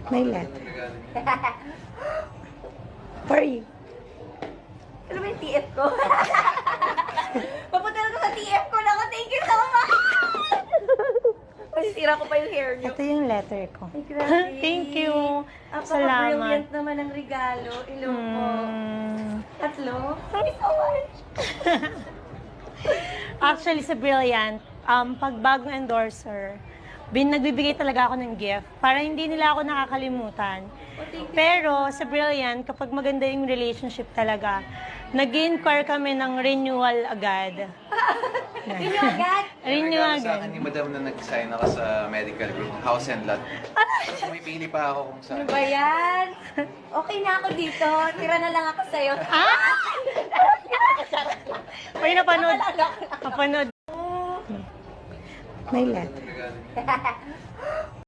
May letter. For you. Ano ba yung TF ko? Papunta na ko sa TF ko lang. Thank you so much! Masisira ko pa yung hair niyo. Ito yung letter ko. Ay, grabe. Thank you. Brilliant Salamat. naman ang regalo. Ilo po. Mm. Tatlo? Thank you so much. Actually, sa Brilliant, pag bagong endorser, nagbibigay talaga ako ng gift para hindi nila ako nakakalimutan. Pero sa Brilliant, kapag maganda yung relationship talaga, nag-inquire kami ng renewal agad. Yun yung agad. Renew Regalo sa agad. akin ni Madam na nag-sign ako sa medical group, house and lot. May pili pa ako kung Ano saan. ba yan? Okay na ako dito. Tira na lang ako sa'yo. Uy, napanood. Napanood. May letter. Regalo niyo.